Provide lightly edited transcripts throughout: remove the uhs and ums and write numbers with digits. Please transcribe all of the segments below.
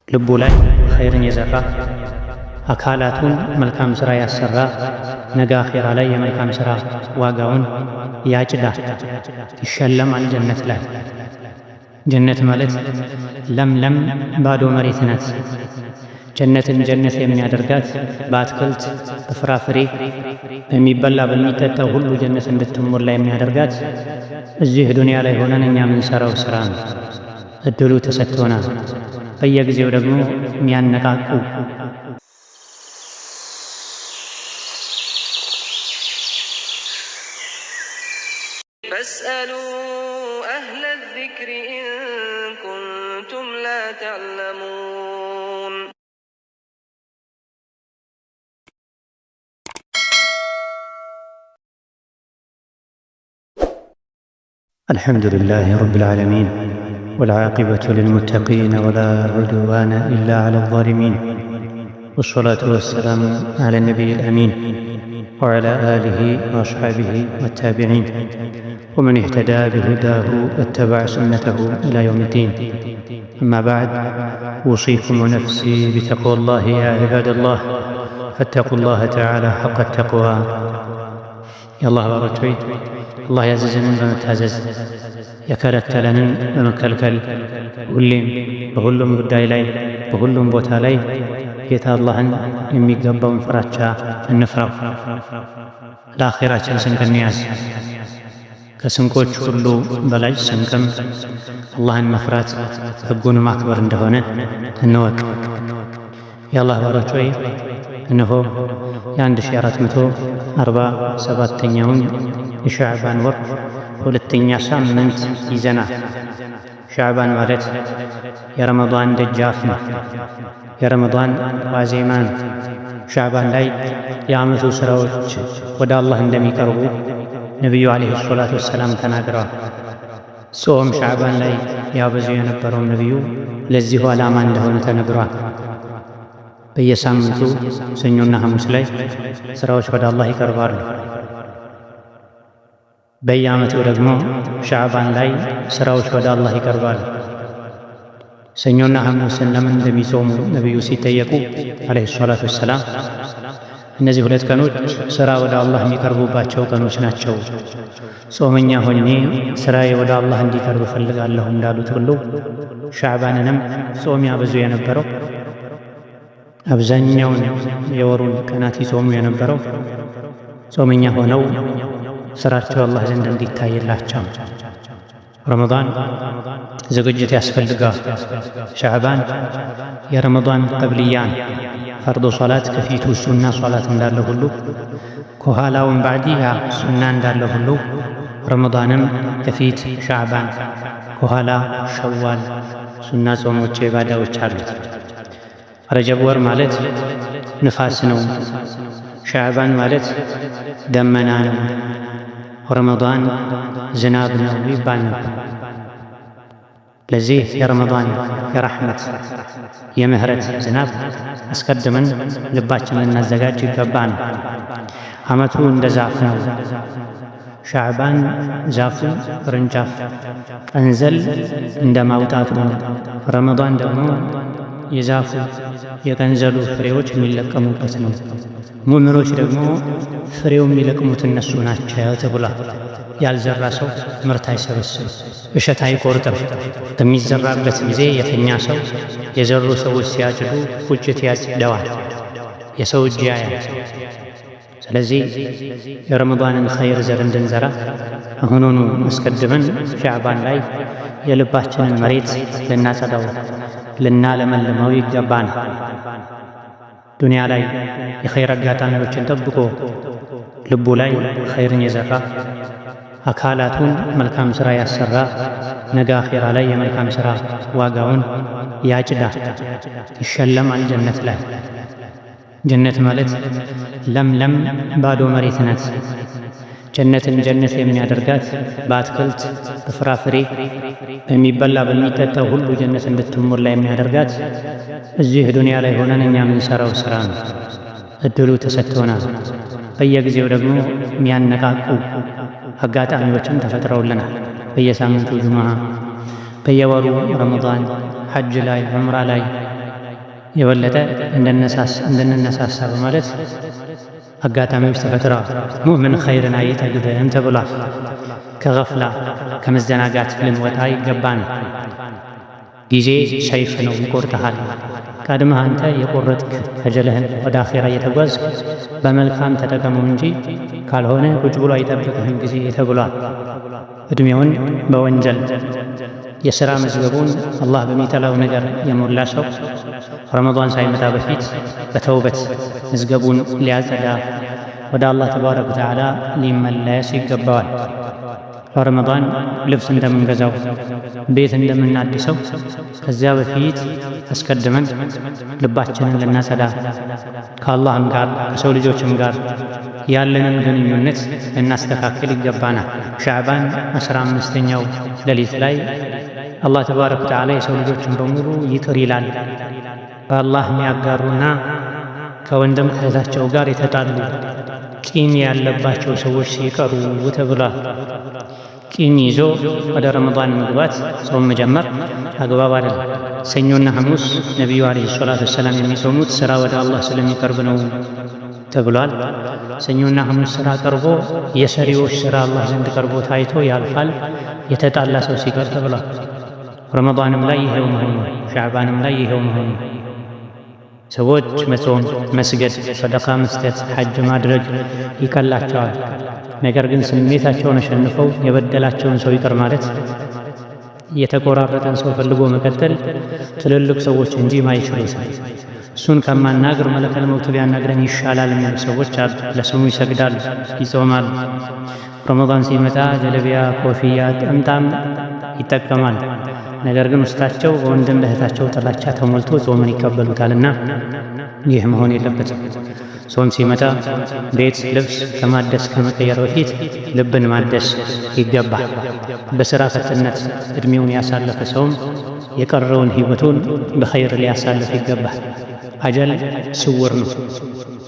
ልቡ ላይ ኸይርን የዘራ አካላቱን መልካም ሥራ ያሰራ ነገ አኼራ ላይ የመልካም ሥራ ዋጋውን ያጭዳል፣ ይሸለማል ጀነት ላይ። ጀነት ማለት ለምለም ባዶ መሬት ናት። ጀነትን ጀነት የሚያደርጋት በአትክልት በፍራፍሬ በሚበላ በሚጠጣው ሁሉ ጀነት እንድትሞላ የሚያደርጋት እዚህ ዱንያ ላይ ሆነን እኛ የምንሰራው ሥራ ነው። እድሉ ተሰጥቶናል። በየጊዜው ደግሞ የሚያነቃቁ ፈስአሉ አህለ ዚክሪ ኢን ኩንቱም ላ ተዕለሙን። አልሐምዱሊላህ ረቢል ዓለሚን والعاقبة للمتقين ولا عدوان إلا على الظالمين والصلاة والسلام على النبي الأمين وعلى آله وأصحابه والتابعين ومن اهتدى بهداه واتبع سنته إلى يوم الدين. أما بعد، أوصيكم ونفسي بتقوى الله يا عباد الله، فاتقوا الله تعالى حق التقوى. يا الله بارك الله يعززنا بمتعزز የከለከለንን በመከልከል ሁሌም በሁሉም ጉዳይ ላይ በሁሉም ቦታ ላይ ጌታ አላህን የሚገባውን ፍራቻ እንፍራው። ለአኼራችን ስንቅ እንያዝ። ከስንቆች ሁሉ በላይ ስንቅም አላህን መፍራት ሕጉን ማክበር እንደሆነ እንወቅ። የአላህ ባሮች ሆይ እነሆ የ1447ኛውን የሻዕባን ወር ሁለተኛ ሳምንት ይዘናል። ሻዕባን ማለት የረመዷን ደጃፍ ነው፣ የረመዷን ዋዜማ ነው። ሻዕባን ላይ የዓመቱ ሥራዎች ወደ አላህ እንደሚቀርቡ ነቢዩ ዓለይሂ ሰላቱ ወሰላም ተናግረዋል። ጾም ሻዕባን ላይ ያበዙ የነበረው ነቢዩ ለዚሁ ዓላማ እንደሆነ ተነግሯል። በየሳምንቱ ሰኞና ሐሙስ ላይ ሥራዎች ወደ አላህ ይቀርባሉ። በየዓመቱ ደግሞ ሻዕባን ላይ ሥራዎች ወደ አላህ ይቀርባሉ። ሰኞና ሐሙስን ለምን እንደሚጾሙ ነቢዩ ሲጠየቁ ዓለይሂ ሰላቱ ወሰላም እነዚህ ሁለት ቀኖች ሥራ ወደ አላህ የሚቀርቡባቸው ቀኖች ናቸው፣ ጾመኛ ሆኜ ሥራዬ ወደ አላህ እንዲቀርብ እፈልጋለሁ እንዳሉት ሁሉ ሻዕባንንም ጾም ያበዙ የነበረው አብዛኛውን የወሩን ቀናት ይጾሙ የነበረው ጾመኛ ሆነው ሥራቸው አላህ ዘንድ እንዲታይላቸው። ረመዳን ዝግጅት ያስፈልጋል። ሻዕባን የረመዳን ቀብልያን ፈርዶ ሶላት ከፊቱ ሱና ሶላት እንዳለ ሁሉ ከኋላውን ባዕድያ ሱና እንዳለ ሁሉ ረመዳንም ከፊት ሻዕባን ከኋላ ሸዋል ሱና ጾሞች ኢባዳዎች አሉት። ረጀብ ወር ማለት ንፋስ ነው። ሻዕባን ማለት ደመና ነው። ረመዳን ዝናብ ነው ይባል ነበር። ለዚህ የረመዳን የረሕመት የምህረት ዝናብ አስቀድመን ልባችንን እናዘጋጅ ይገባል። ዓመቱ እንደ ዛፍ ነው። ሻዕባን ዛፉ ቅርንጫፍ ቀንዘል እንደ ማውጣቱ ነው። ረመዳን ደግሞ የዛፉ የቀንዘሉ ፍሬዎች የሚለቀሙበት ነው። ሙእሚኖች ደግሞ ፍሬው የሚለቅሙት እነሱ ናቸው ተብሏል። ያልዘራ ሰው ምርት አይሰበስብም፣ እሸት አይቆርጥም። በሚዘራበት ጊዜ የተኛ ሰው የዘሩ ሰዎች ሲያጭዱ ቁጭት ያጭደዋል፣ የሰው እጅ ያያል። ስለዚህ የረመዳንን ኸይር ዘር እንድንዘራ አሁኑኑ አስቀድመን ሻዕባን ላይ የልባችንን መሬት ልናጸዳው ልናለመልመው ይገባናል። ዱንያ ላይ የኸይር አጋጣሚዎችን ጠብቆ ልቡ ላይ ኸይርን የዘራ አካላቱን መልካም ሥራ ያሰራ ነገ አኼራ ላይ የመልካም ሥራ ዋጋውን ያጭዳል፣ ይሸለማል ጀነት ላይ። ጀነት ማለት ለምለም ባዶ መሬት ናት። ጀነትን ጀነት የሚያደርጋት በአትክልት በፍራፍሬ በሚበላ በሚጠጣው ሁሉ ጀነት እንድትሞላ የሚያደርጋት እዚህ ዱንያ ላይ ሆነን እኛ የምንሰራው ሥራ ነው። እድሉ ተሰጥቶናል። በየጊዜው ደግሞ የሚያነቃቁ አጋጣሚዎችን ተፈጥረውልናል። በየሳምንቱ ጁሙዓ፣ በየወሩ ረመዳን፣ ሐጅ ላይ ዑምራ ላይ የበለጠ እንድንነሳሳ በማለት አጋጣሚዎች ተፈጥረዋል። ሙእምን ኸይርን አይጠግብም ተብሏል። ከገፍላ ከመዘናጋት ልንወጣ ይገባን። ጊዜ ሰይፍ ነው፣ ይቆርጥሃል። ቀድመህ አንተ የቆረጥክ አጀልህን ወደ አኼራ እየተጓዝክ በመልካም ተጠቀመው እንጂ ካልሆነ ቁጭ ብሎ አይጠብቅህም ጊዜ ተብሏል። ዕድሜውን በወንጀል የሥራ መዝገቡን አላህ በሚጠላው ነገር የሞላ ሰው ረመዷን ሳይመጣ በፊት በተውበት መዝገቡን ሊያጸዳ ወደ አላህ ተባረከ ወተዓላ ሊመለስ ይገባዋል። በረመዷን ልብስ እንደምንገዛው ቤት እንደምናድሰው ከዚያ በፊት አስቀድመን ልባችንን ልናጸዳ ከአላህም ጋር ከሰው ልጆችም ጋር ያለንን ግንኙነት ልናስተካክል ይገባናል። ሻዕባን 15ኛው ሌሊት ላይ አላህ ተባረከ ወተዓላ የሰው ልጆችን በሙሉ ይቅር ይላል። በአላህ የሚያጋሩና ከወንድም ከእህታቸው ጋር የተጣሉ ቂም ያለባቸው ሰዎች ሲቀሩ ተብሏል። ቂም ይዞ ወደ ረመዷን መግባት ጾም መጀመር አግባብ አይደለም። ሰኞና ሐሙስ ነቢዩ ዓለይሂ ሰላቱ ወሰላም የሚጾሙት ሥራ ወደ አላህ ስለሚቀርብ ነው ተብሏል። ሰኞና ሐሙስ ሥራ ቀርቦ የሰሪዎች ሥራ አላህ ዘንድ ቀርቦ ታይቶ ያልፋል የተጣላ ሰው ሲቀር ተብሏል። ረመዷንም ላይ ይሄው መሆኑ፣ ሻዕባንም ላይ ይሄው መሆኑ ሰዎች መጾም፣ መስገድ፣ ሰደቃ መስጠት፣ ሐጅ ማድረግ ይቀላቸዋል። ነገር ግን ስሜታቸውን አሸንፈው የበደላቸውን ሰው ይቅር ማለት፣ የተቆራረጠን ሰው ፈልጎ መቀጠል ትልልቅ ሰዎች እንጂ ማይችሉት። እሱን ከማናገር መለከል መውት ቢያናግረን ይሻላል የሚሉ ሰዎች አሉ። ለስሙ ይሰግዳሉ፣ ይጾማሉ። ረመዳን ሲመጣ ጀለቢያ፣ ኮፍያ፣ ጥምጣም ይጠቀማል። ነገር ግን ውስጣቸው በወንድም እህታቸው ጥላቻ ተሞልቶ ጾምን ይቀበሉታልና ይህ መሆን የለበትም። ጾም ሲመጣ ቤት ልብስ ከማደስ ከመቀየር በፊት ልብን ማደስ ይገባል። በሥራ ፈትነት ዕድሜውን ያሳለፈ ሰውም የቀረውን ሕይወቱን በኸይር ሊያሳልፍ ይገባል። አጀል ስውር ነው።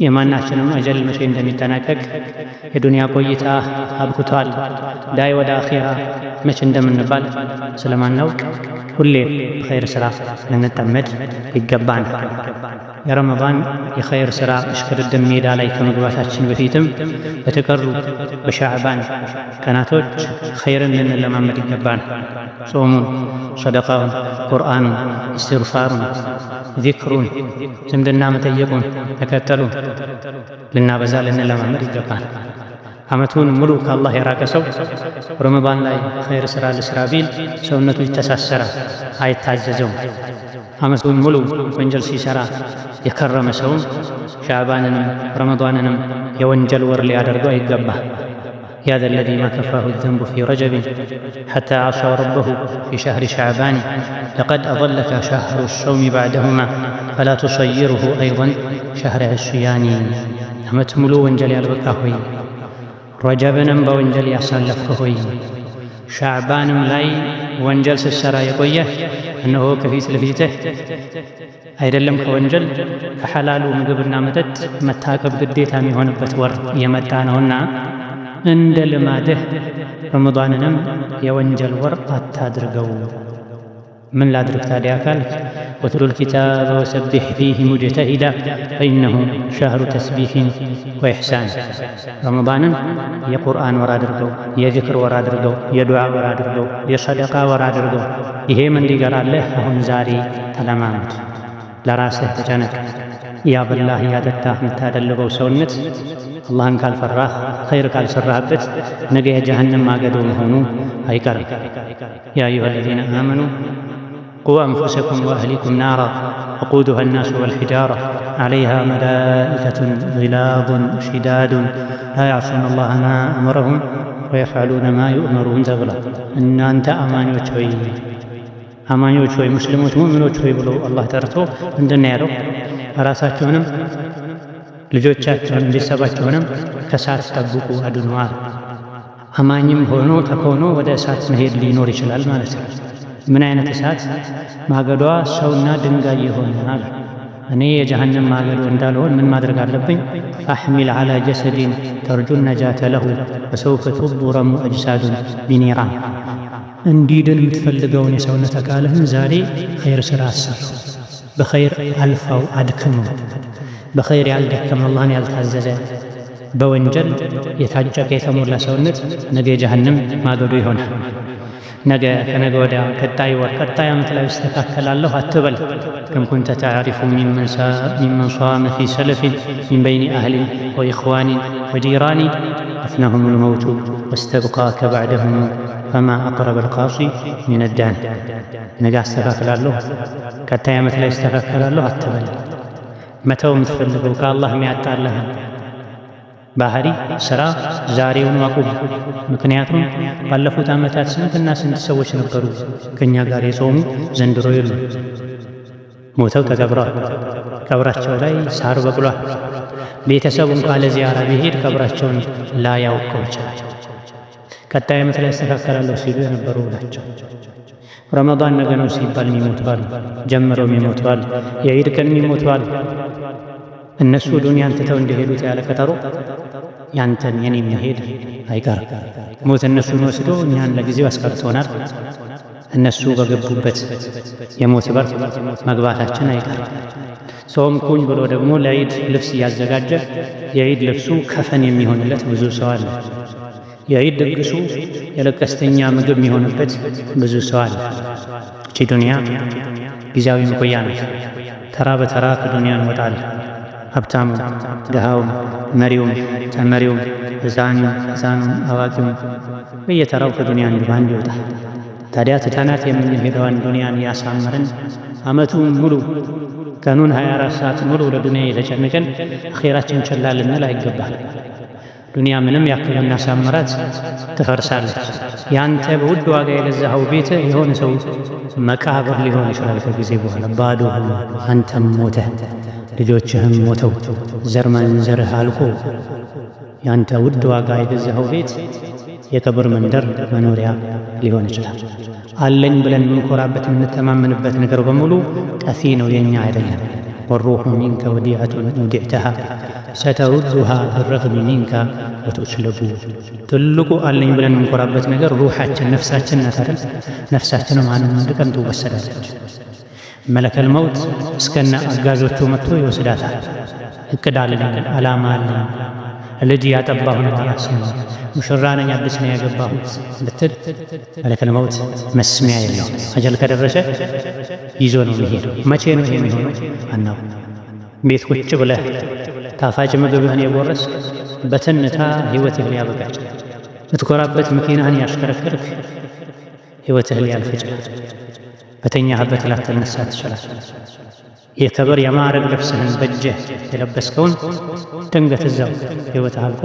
የማናችንም አጀል መቼ እንደሚጠናቀቅ የዱንያ ቆይታ አብቅቷል፣ ዳይ ወደ አኺራ መቼ እንደምንባል ስለማናውቅ ሁሌ በኸይር ሥራ ልንጠመድ ይገባን። የረመዳን የኸይር ሥራ እሽቅድድም ሜዳ ላይ ከመግባታችን በፊትም በተቀሩ በሻዕባን ቀናቶች ኸይርን ልንለማመድ ይገባን። ጾሙን፣ ሰደቃውን፣ ቁርአኑን፣ እስትግፋሩን፣ ዚክሩን፣ ዝምድና መጠየቁን ተከተሉን ልናበዛ ልንለማመድ ይገባል። ዓመቱን ሙሉ ከአላህ የራቀ ሰው ረመዳን ላይ ኸይር ሥራ ልስራ ቢል ሰውነቱ ይተሳሰራል፣ አይታዘዘውም። ዓመቱን ሙሉ ወንጀል ሲሰራ የከረመ ሰውም ሻዕባንንም ረመዳንንም የወንጀል ወር ሊያደርገው አይገባል። يا ذا الذي ما كفاه الذنب في رجب حتى عصى ربه في شهر شعبان لقد أضلك شهر الصوم بعدهما فلا تصيره أيضا شهر الصيام ዓመት ሙሉ ወንጀል ያልበቃ ሆይ ረጀብንም በወንጀል ያሳለፍክ ሆይ ሻዕባንም ላይ ወንጀል ስትሰራ የቆየህ እነሆ ከፊት ለፊትህ አይደለም ከወንጀል ከሐላሉ ምግብና መጠጥ መታቀብ ግዴታ የሚሆንበት ወር እየመጣ ነውና እንደ ልማድህ ረመዳንንም የወንጀል ወር አታድርገው። ምን ላድርግ ታዲያ ካልክ ወትሉል ኪታበ ወሰቢሕ ፊህ ሙጅተሂዳ ፈኢነሁ ሸህሩ ተስቢሕን ወኢሕሳን። ረመዳንን የቁርአን ወር አድርገው፣ የዚክር ወር አድርገው፣ የዱዓ ወር አድርገው፣ የሰደቃ ወር አድርገው። ይሄም እንዲገራለህ አሁን ዛሬ ተለማመድ፣ ለራስህ ተጨነቅ። ያበላህ ያጠጣህ የምታደልበው ሰውነት አላህን ካልፈራህ ኸይር ካልሰራህበት ነገ የጀሃነም ማገዶ መሆኑ አይቀርም። ያ አዩሃ አለዚነ አመኑ ቁ አንፉሰኩም ወአህሊኩም ናራ ወቁዱሃ ናሱ ወልሒጃራ ዐለይሃ መላኢከቱን ጊላዙን ሽዳዱን ላ ያዕሱነ አላህ ማ አመረሁም ወየፍዐሉነ ማ ዩእመሩን ተብሏል። እናንተ አማኞች ሆይ አማኞች ሆይ ሙስሊሞች ሙእሚኖች ሆይ ብሎ አላህ ጠርቶ ምንድን ነው ያለው? ራሳችሁንም ልጆቻችሁን ቤተሰባችሁንም ከእሳት ጠብቁ አድኗል። አማኝም ሆኖ ተኮኖ ወደ እሳት መሄድ ሊኖር ይችላል ማለት ነው። ምን አይነት እሳት? ማገዷ ሰውና ድንጋይ ይሆናል። እኔ የጀሃነም ማገዶ እንዳልሆን ምን ማድረግ አለብኝ? አሕሚል ዐላ ጀሰዲን ተርጁ ነጃተ ለሁ ወሰውፈ ቱድረሙ አጅሳዱን ቢኒራን። እንዲድን የምትፈልገውን የሰውነት አካልህን ዛሬ ኸይር ሥራ አሰሩ። በኸይር አልፈው አድክመው በኸይር ያልደከመ አላህን ያልታዘዘ በወንጀል የታጨቀ የተሞላ ሰውነት ነገ የጀሃነም ማገዶ ይሆናል። ነገ ከነገ ወዲያ ቀጣይ ወር ቀጣይ ዓመት ላይ ይስተካከላለሁ አትበል። ከም ኩንተ ተዕሪፉ ሚመን ሷመ ፊ ሰለፊን ሚን በይኒ አህሊን ወኢኽዋኒን ወጂራኒ አፍነሁም ልመውቱ ወስተብቃከ ባዕደሁም ፈማ አቅረበ ልቃሲ ሚን ዳን። ነገ አስተካክላለሁ ቀጣይ ዓመት ላይ ይስተካከላለሁ አትበል። መተው የምትፈልገው ከአላህ የሚያጣላህን ባህሪ ስራ ዛሬውን አቁም። ምክንያቱም ባለፉት ዓመታት ስንትና ስንት ሰዎች ነበሩ ከእኛ ጋር የጾሙ ዘንድሮ የሉ። ሞተው ተቀብረዋል። ቀብራቸው ላይ ሳር በቅሏል። ቤተሰቡ እንኳ ለዚያራ ቢሄድ ቀብራቸውን ላያውቀው ይችላል። ቀጣይ ዓመት ላይ ያስተካከላለሁ ሲሉ የነበሩ ናቸው። ረመዳን ነገ ነው ሲባል የሚሞተዋል፣ ጀምረው የሚሞተዋል፣ የዒድ ቀን የሚሞተዋል። እነሱ ዱንያን ትተው እንደሄዱት ያለ ቀጠሮ ያንተን የኔም መሄድ አይቀርም። ሞት እነሱን ወስዶ እኛን ለጊዜው አስቀርቶናል። እነሱ በገቡበት የሞት በር መግባታችን አይቀርም። ሰውም ኩኝ ብሎ ደግሞ ለዒድ ልብስ እያዘጋጀ የዒድ ልብሱ ከፈን የሚሆንለት ብዙ ሰው አለ። የዒድ ድግሱ የለቀስተኛ ምግብ የሚሆንበት ብዙ ሰው አለ። እቺ ዱንያ ጊዜያዊ መቆያ ነው። ተራ በተራ ከዱንያ እንወጣለን። ሀብታሙ፣ ድሃውም፣ መሪውም፣ ተመሪውም፣ ሕፃኑም፣ አዋቂውም በየተራው ከዱንያ አንድ ባንድ ይወጣል። ታዲያ ትተናት የምንሄደዋን ዱንያን ያሳመርን ዓመቱን ሙሉ ቀኑን 24 ሰዓት ሙሉ ለዱንያ የተጨነቀን አኼራችን ቸላ ልንል አይገባል። ዱንያ ምንም ያክል እናሳምራት ትፈርሳለች። ያንተ በውድ ዋጋ የገዛኸው ቤት የሆነ ሰው መቃብር ሊሆን ይችላል። ከጊዜ በኋላ ባዶ አንተም ሞተህ ልጆችህም ሞተው ዘር መንዘርህ አልቆ ያንተ ውድ ዋጋ የገዛኸው ቤት የቀብር መንደር መኖሪያ ሊሆን ይችላል። አለኝ ብለን የምንኮራበት የምንተማመንበት ነገር በሙሉ ጠፊ ነው፣ የኛ አይደለም። ወሩሑ ሚንከ ወዲዐቱን ውዲዕተሃ ሰተሩዱሃ ብረግሚ ሚንከ ወቱስለቡ። ትልቁ አለኝ ብለን የምንኮራበት ነገር ሩሓችን ነፍሳችን ናት አይደል? ነፍሳችንም አንድ ቀን ትወሰዳለች። መለከል መውት እስከነ አጋዦቹ መጥቶ ይወስዳታል። እቅድ አለኝ፣ ዓላማ አለኝ፣ ልጅ ያጠባሁ ነው፣ አራስ ነው፣ ሙሽራ ነኝ፣ አዲስ ነው ያገባሁት ብትል መለከል መውት መስሚያ የለው። አጀል ከደረሰ ይዞ ነው የሚሄደው። መቼ ነው ይሄ የሚሆነው አናውቅም። ቤት ቁጭ ብለህ ጣፋጭ ምግብህን የጎረስ በትንታ ሕይወትህ ሊያበቃ ይችላል። የምትኮራበት መኪናህን ያሽከረከርክ ሕይወትህ ሊያልፍ ይችላል። በተኛህበት ላትነሳ ትችላል። የክብር የማዕረግ ልብስህን በእጅህ የለበስከውን ድንገት እዛው ሕይወትህ አልቆ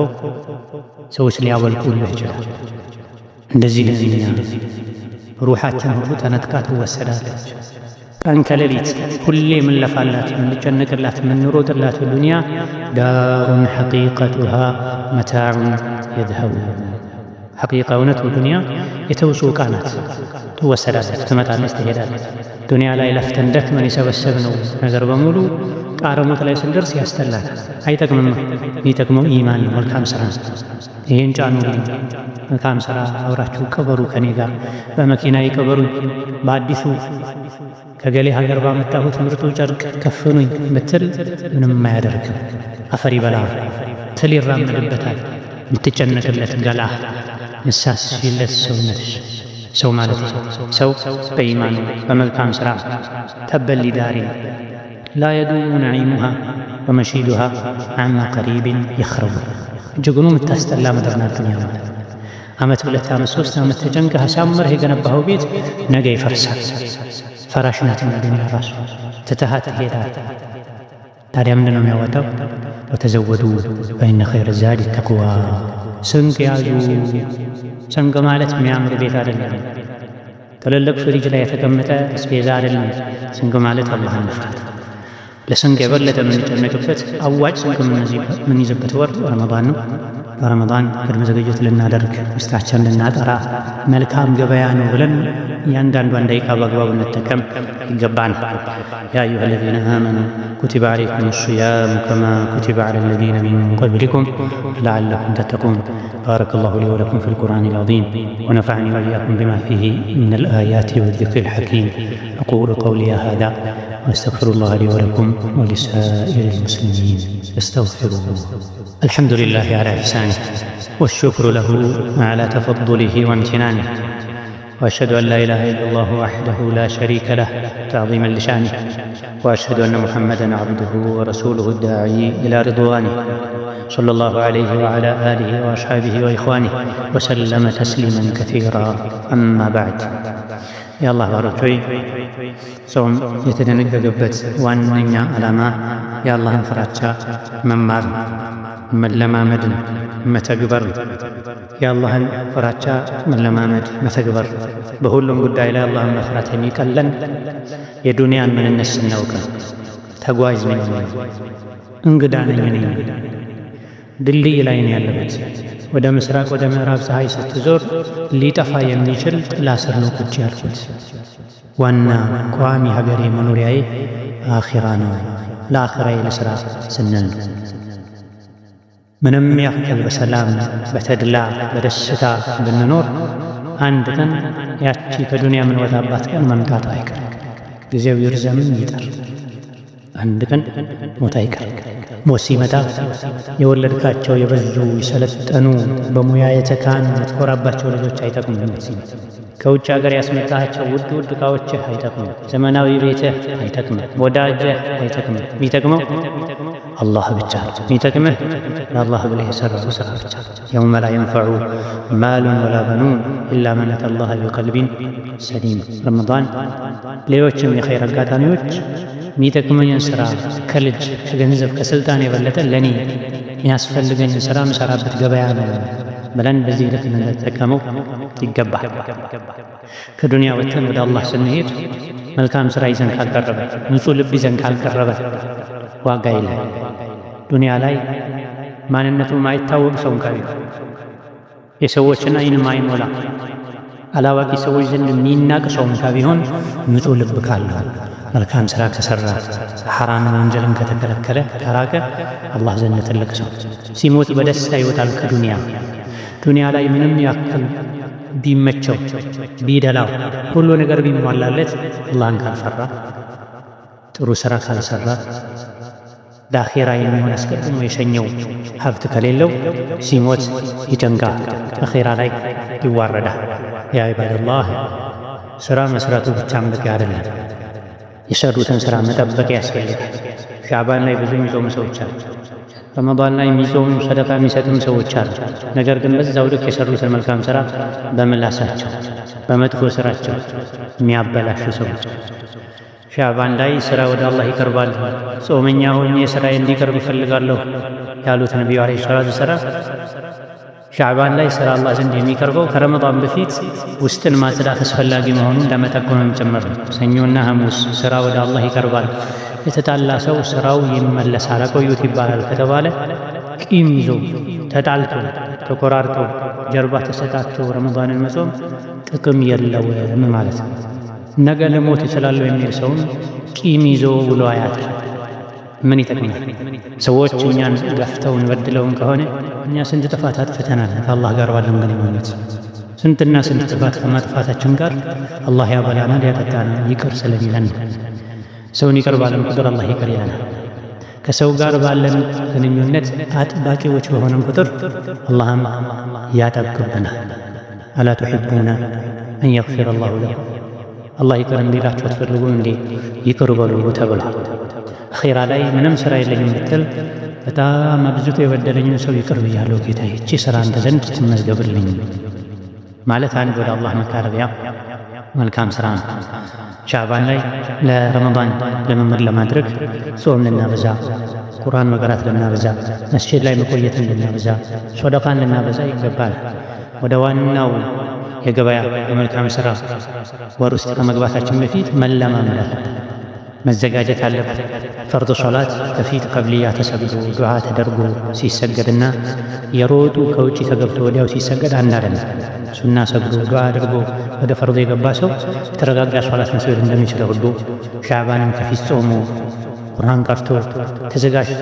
ሰዎች ሊያወልቁልህ ይችላል። እንደዚህ እኛ ሩሓችን ሁሉ ተነጥቃ ትወሰዳለች። ቀን ከሌሊት ሁሌ የምንለፋላት የምንጨነቅላት የምንሮጥላት ዱንያ ዳሩን ሐቂቀቱሃ መታዑን የዝሀቡ። ሐቂቃ እውነቱ ዱንያ የተውሱ ዕቃ ናት። ትወሰዳለች፣ ትመጣለች፣ ትሄዳለች። ዱንያ ላይ ለፍተን ደክመን የሰበሰብነው ነገር በሙሉ ቃረሞት ላይ ስንደርስ ያስጠላል፣ አይጠቅምም። የሚጠቅመው ኢማን ነው፣ መልካም ሥራ ነው። ይህን ጫኑልኝ፣ መልካም ሥራ አብራችሁ ቅበሩ፣ ከኔ ጋር በመኪና ይቅበሩኝ፣ በአዲሱ ከገሌ ሀገር ባመጣሁት ምርጡ ጨርቅ ከፍኑኝ ብትል ምንም አያደርግም። አፈር ይበላል፣ ትል ይራመድበታል። የምትጨነቅለት ገላ ምሳሌለት ሰውነትሽ ሰው ማለት ሰው በኢማን በመልካም ሥራ ተበል ሊዳሪ ላ የዱሙ ነዒሙሃ ወመሺዱሃ አማ ቀሪብን የኽረቡ። እጅጉኑ የምታስጠላ ምድር ናት ዱንያ ማለት። ዓመት 2 ዓመት 3 ዓመት ተጨንቀህ አሳምረህ የገነባኸው ቤት ነገ ይፈርሳል። ፈራሽ ናትና ዱንያ ራሱ ትተሃት ትሄዳል። ታዲያ ምንድን ነው የሚያወጣው? ወተዘወዱ ፈኢነ ኸይረ ዛዲ ተቅዋ። ስንቅ ያዙ። ስንቅ ማለት የሚያምር ቤት አይደለም፣ ትልልቅ ፍሪጅ ላይ የተቀመጠ አስቤዛ አይደለም። ስንቅ ማለት አላህን መፍራት። ለስንቅ የበለጠ የምንጨነቅበት አዋጭ ስንቅ የምንይዝበት ወር ረመዳን ነው። በረመዳን ቅድመ ዝግጅት ልናደርግ ውስጣችን ልናጠራ መልካም ገበያ ነው ብለን እያንዳንዷን ደቂቃ በአግባቡ እንጠቀም ይገባናል። ያ አዩሃ አለዚነ አመኑ ኩቲበ ዓለይኩም ሲያሙ ከማ ኩቲበ ዐለ ለዚነ ሚን ቀብሊኩም ለዐለኩም ተተቁን። ባረከላሁ ሊ ወለኩም ፊል ቁርአኒል ዐዚም ወነፈዐኒ ወኢያኩም ቢማ ፊሂ ሚነል አያቲ ወዚክሪል ሐኪም። አቁሉ ቀውሊ ሃዛ وأستغفر الله لي ولكم ولسائر المسلمين استغفروه. الحمد لله على إحسانه والشكر له على تفضله وامتنانه، وأشهد أن لا إله إلا الله وحده لا شريك له تعظيما لشانه، وأشهد أن محمدًا عبده ورسوله الداعي إلى رضوانه، صلى الله عليه وعلى آله وأصحابه وإخوانه وسلم تسليما كثيرا. أما بعد، يا الله ባሮች ሆይ ጾም የተደነገገበት ዋነኛ ዓላማ የአላህን ፍራቻ መማር፣ መለማመድን፣ መተግበር። የአላህን ፍራቻ መለማመድ፣ መተግበር በሁሉም ጉዳይ ላይ አላህን መፍራት የሚቀለን የዱንያን ምንነት ስናውቅ ተጓዥ ነኝ፣ እንግዳ ነኝ፣ ድልድይ ላይ ነው ያለበት። ወደ ምስራቅ ወደ ምዕራብ ፀሐይ ስትዞር ሊጠፋ የሚችል ጥላ ስር ነው ቁጭ ያልኩት። ዋና ቋሚ ሀገሬ መኖሪያዬ አኺራ ነው። ለአኺራዬ ለስራ ስንል ነው። ምንም ያክል በሰላም በተድላ በደስታ ብንኖር አንድ ቀን ያቺ ከዱንያ የምንወጣባት ቀን መምጣቱ አይቀርም። ጊዜው ይርዘምም ይጠር፣ አንድ ቀን ሞት አይቀርም። ሞት ሲመጣ የወለድካቸው የበዙ የሰለጠኑ በሙያ የተካኑ የምትኮራባቸው ልጆች አይጠቅሙም። ከውጭ ሀገር ያስመጣቸው ውድ ውድ ዕቃዎችህ አይጠቅሙም። ዘመናዊ ቤትህ አይጠቅምም። ወዳጅህ አይጠቅምም። የሚጠቅመው አላህ ብቻ ነው። የሚጠቅምህ ለአላህ ብለህ የሰራው ስራ ብቻ። የውመ ላ የንፈዑ ማሉን ወላ በኑን ኢላ መን አተ አላህ ቢቀልቢን ሰሊም። ረመዳን ሌሎችም የኸይር አጋጣሚዎች የሚጠቅመኝን ስራ ከልጅ ከገንዘብ ከስልጣን የበለጠ ለእኔ የሚያስፈልገኝን ስራ ምሰራበት ገበያ ነው ብለን በዚህ ልክ ልንጠቀመው ይገባል። ከዱንያ ወጥተን ወደ አላህ ስንሄድ መልካም ስራ ይዘን ካልቀረበ፣ ንጹሕ ልብ ይዘን ካልቀረበ ዋጋ የለም። ዱንያ ላይ ማንነቱ ማይታወቅ ሰው እንኳ ቢሆን የሰዎችን አይን ማይሞላ አላዋቂ ሰዎች ዘንድ የሚናቅ ሰው እንኳ ቢሆን ንጹሕ ልብ ካለው መልካም ስራ ከሰራ ሐራምን ወንጀልን ከተከለከለ ከራቀ አላህ ዘንድ ትልቅ ሰው ሲሞት በደስታ ይወጣል ከዱንያ። ዱንያ ላይ ምንም ያክል ቢመቸው ቢደላው ሁሉ ነገር ቢሟላለት አላህን ካልፈራ ጥሩ ስራ ካልሰራ ለአኺራ የሚሆን አስቀድሞ የሸኘው ሀብት ከሌለው ሲሞት ይጨንቃል፣ አኺራ ላይ ይዋረዳል። ያ ዒባደላህ ስራ መስራቱ ብቻም በቂ አይደለም። የሰሩትን ስራ መጠበቅ ያስፈልጋል። ሻዕባን ላይ ብዙ የሚጾሙ ሰዎች አሉ። ረመዳን ላይ የሚጾሙ ሰደቃ የሚሰጡም ሰዎች አሉ። ነገር ግን በዛው ልክ የሰሩትን መልካም ስራ በምላሳቸው በመጥፎ ስራቸው የሚያበላሹ ሰዎች። ሻዕባን ላይ ስራ ወደ አላህ ይቀርባል። ጾመኛ ሆኜ ስራዬ እንዲቀርብ ይፈልጋለሁ ያሉት ነቢዩ ዓለይሂ ሰላቱ ወሰላም ሻዕባን ላይ ስራ አላህ ዘንድ የሚቀርበው ከረመዳን በፊት ውስጥን ማጽዳት አስፈላጊ መሆኑን ለመጠቆምም ጭምር ነው። ሰኞና ሐሙስ ስራ ወደ አላህ ይቀርባል። የተጣላ ሰው ስራው ይመለሳል። አቆዩት ይባላል ከተባለ ቂም ይዞ ተጣልቶ ተቆራርጦ ጀርባ ተሰጣቶ ረመዳንን መጾም ጥቅም የለውም ማለት ነው። ነገ ልሞት እችላለሁ የሚል ሰውም ቂም ይዞ ውሎ አያድር። ምን ይጠቅማል? ሰዎች እኛን ገፍተውን በድለውን ከሆነ እኛ ስንት ጥፋት አጥፍተናል ከአላህ ጋር ባለን ግንኙነት። ስንትና ስንት ጥፋት ከማጥፋታችን ጋር አላህ ያበላናል፣ ያጠጣናል፣ ይቅር ስለሚለን። ሰውን ይቅር ባለን ቁጥር አላህ ይቅር ይለናል። ከሰው ጋር ባለን ግንኙነት አጥባቂዎች በሆነን ቁጥር አላህም ያጠብቅብናል። አላ ቱሒቡነ አን የግፊረ አላሁ ለኩም፣ አላህ ይቅር እንዲላችሁ አትፈልጉ እንዴ? ይቅር በሉ ተብሏል። አኺራ ላይ ምንም ስራ የለኝም ብትል በጣም አብዝቶ የበደለኝን ሰው ይቅር ብያለሁ ጌታዬ፣ ይህቺ ስራ አንተ ዘንድ ትመዝገብልኝ ማለት አንድ ወደ አላህ መቃረቢያ መልካም ስራ ነው። ሻዕባን ላይ ለረመዳን ልምምድ ለማድረግ ጾም ልናበዛ፣ ቁርአን መቅራት ልናበዛ፣ መስጂድ ላይ መቆየትን ልናበዛ፣ ሶደቃን ልናበዛ ይገባል። ወደ ዋናው የገበያ የመልካም ስራ ወር ውስጥ ከመግባታችን በፊት መለማመድ አለብን፣ መዘጋጀት አለብን። ፈርድ ሶላት ከፊት ቀብልያ ተሰግዶ ዱዓ ተደርጎ ሲሰገድና የሮጡ ከውጭ ተገብቶ ወዲያው ሲሰገድ አንድ አይደለም። ሱና ሰግዶ ዱዓ አድርጎ ወደ ፈርድ የገባ ሰው የተረጋጋ ሶላት መስገድ እንደሚችለው ሁሉ ሻዕባንም ከፊት ጾሞ ቁርአን ቀርቶ ተዘጋጅቶ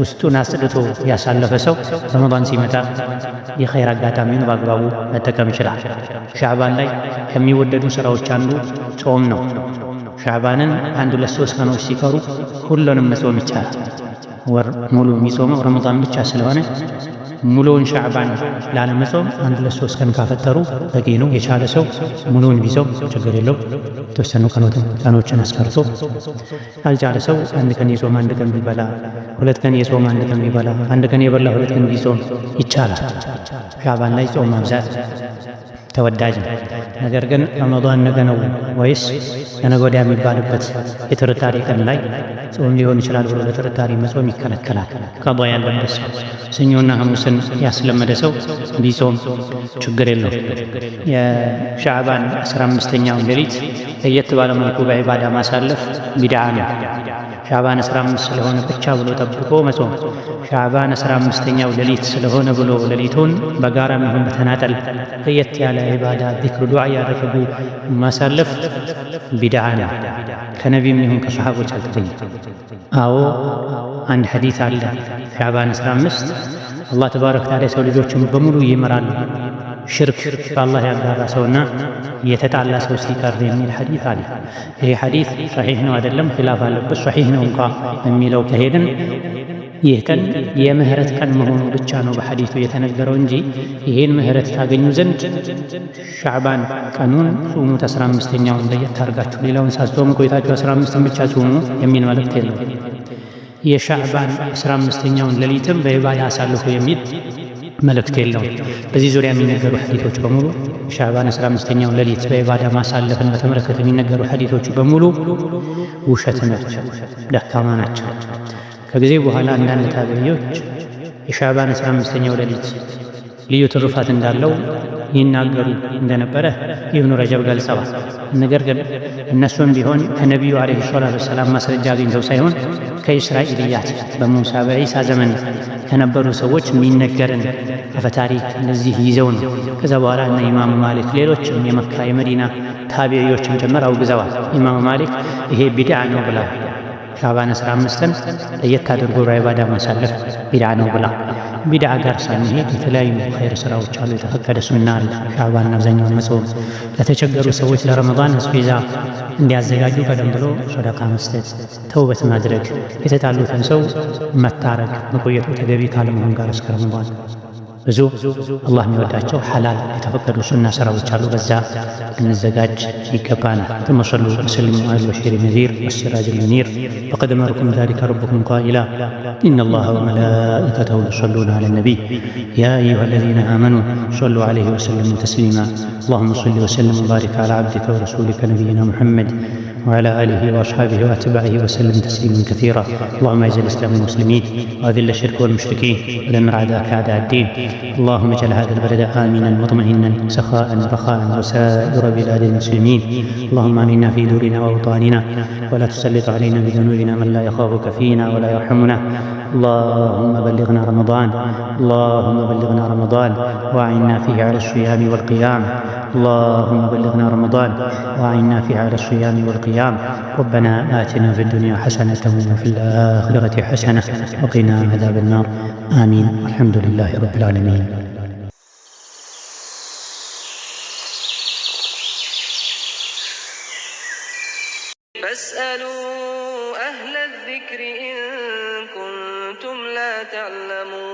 ውስጡን አጽድቶ ያሳለፈ ሰው ረመዳን ሲመጣ የኸይር አጋጣሚውን በአግባቡ መጠቀም ይችላል። ሻዕባን ላይ ከሚወደዱ ስራዎች አንዱ ጾም ነው። ሻዕባንን 1-3 ቀኖች ሲቀሩ ሁሉንም መጾም ይቻላል። ወር ሙሉ የሚጾመው ረመዳን ብቻ ስለሆነ ሙሉውን ሻዕባን ላለመጾም 1-3 ቀን ካፈጠሩ በቂ ነው። የቻለ ሰው ሙሉውን ቢጾም ችግር የለው። የተወሰኑ ቀኖችን አስቀርቶ ያልቻለ ሰው 1 ቀን የጾም 1 ቀን ቢበላ፣ 2 ቀን የጾም 1 ቀን ቢበላ፣ 1 ቀን የበላ 2 ቀን ቢጾም ይቻላል። ሻዕባን ላይ ጾም ማብዛት ተወዳጅ ነው። ነገር ግን ረመዳን ነገ ነው ወይስ ለነገ ወዲያ የሚባልበት የጥርጣሬ ቀን ላይ ጾም ሊሆን ይችላል ብሎ ለጥርጣሬ መጾም ይከለከላል። ቀዷ ያለበት ሰው ሰኞና ሐሙስን ያስለመደ ሰው ቢጾም ችግር የለው። የሻዕባን 15ኛውን ሌሊት ለየት ባለ መልኩ በዒባዳ ማሳለፍ ቢድዓ ነው። ሻዕባን 15 ስለሆነ ብቻ ብሎ ጠብቆ መጾም፣ ሻዕባን 15ኛው ሌሊት ስለሆነ ብሎ ሌሊቱን በጋራም ይሁን በተናጠል ለየት ያለ ዒባዳ ዚክር፣ ዱዓ ያደረጉ ማሳለፍ ቢድዓ ነው። ከነቢይም ይሁን ከሰሓቦች አልተገኘም። አዎ አንድ ሐዲት አለ። ሻዕባን 15 አላህ ተባረከ ወተዓላ የሰው ልጆችን በሙሉ ይመራል ሽርክ በአላህ ያጋራ ሰውና የተጣላ ሰው ሲቀር የሚል ሐዲት አለ። ይህ ሐዲት ሰሒሕ ነው አይደለም፣ ኺላፍ አለበት። ሰሒሕ ነው እንኳ የሚለው ከሄድን ይህ ቀን የምህረት ቀን መሆኑ ብቻ ነው በሐዲቱ የተነገረው እንጂ ይህን ምህረት ታገኙ ዘንድ ሻዕባን ቀኑን ጹሙት 15ኛውን ለየት አድርጋችሁ ሌላውን ሳትጾሙ ቆይታችሁ 15ን ብቻ ጹሙ የሚል መልእክት የለው። የሻዕባን 15ኛውን ሌሊትም በዒባዳ አሳልፉ የሚል መልእክት የለውም። በዚህ ዙሪያ የሚነገሩ ሐዲቶች በሙሉ ሻዕባን 15ኛውን ሌሊት በዒባዳ ማሳለፍን በተመለከተ የሚነገሩ ሐዲቶች በሙሉ ውሸት ናቸው፣ ደካማ ናቸው። ከጊዜ በኋላ አንዳንድ ታቢዒዎች የሻዕባን 15ኛው ሌሊት ልዩ ትሩፋት እንዳለው ይናገሩ እንደነበረ ኢብኑ ረጀብ ገልጸዋል። ነገር ግን እነሱም ቢሆን ከነቢዩ ዓለይሂ ሰላቱ ወሰላም ማስረጃ አግኝተው ሳይሆን ከእስራኤልያት በሙሳ በዒሳ ዘመን ከነበሩ ሰዎች የሚነገርን አፈታሪክ እነዚህ ይዘው ነው። ከዛ በኋላ እነ ኢማሙ ማሊክ ሌሎችም የመካ የመዲና ታቢዒዎችም ጭምር አውግዘዋል። ኢማሙ ማሊክ ይሄ ቢድዓ ነው ብላ ሻዕባን 15ን ለየት አድርጎ በዒባዳ ማሳለፍ ቢድዓ ነው ብላ። ቢድዓ ጋር ሳንሄድ የተለያዩ ኸይር ስራዎች አሉ፣ የተፈቀደ ሱና አለ። ሻዕባን አብዛኛውን መጾም፣ ለተቸገሩ ሰዎች ለረመዳን አስቤዛ እንዲያዘጋጁ ቀደም ብሎ ሰደቃ መስጠት፣ ተውበት ማድረግ፣ የተጣሉትን ሰው መታረቅ መቆየቱ ተገቢ ካለመሆን ጋር እስከ ረመዳን ብዙ አላህ የሚወዳቸው ሐላል የተፈቀዱ ሱና ስራዎች አሉ። በዛ እንዘጋጅ ይገባናል። ثم صلوا وسلموا على البشير النذير والسراج المنير وقد أمركم ذلك ربكم قائلا إن الله وملائكته يصلون على النبي يا أيها الذين آمنوا صلوا عليه وسلموا تسليما اللهم صل وسلم وبارك على عبدك ورسولك نبينا محمد وعلى آله وأصحابه وأتباعه وسلم تسليما كثيرا اللهم أعز الإسلام والمسلمين وأذل الشرك والمشركين ودمر أعداءك أعداء الدين اللهم اجعل هذا البلد آمنا مطمئنا سخاء رخاء وسائر بلاد المسلمين اللهم آمنا في دورنا وأوطاننا ولا تسلط علينا بذنوبنا من لا يخافك فينا ولا يرحمنا اللهم بلغنا رمضان اللهم بلغنا رمضان وأعنا فيه على الصيام والقيام اللهم بلغنا رمضان وأعنا فيه على الصيام والقيام ربنا آتنا في الدنيا حسنة وفي الآخرة حسنة وقنا عذاب النار آمين والحمد لله رب العالمين. فاسألوا أهل الذكر إن كنتم لا تعلمون.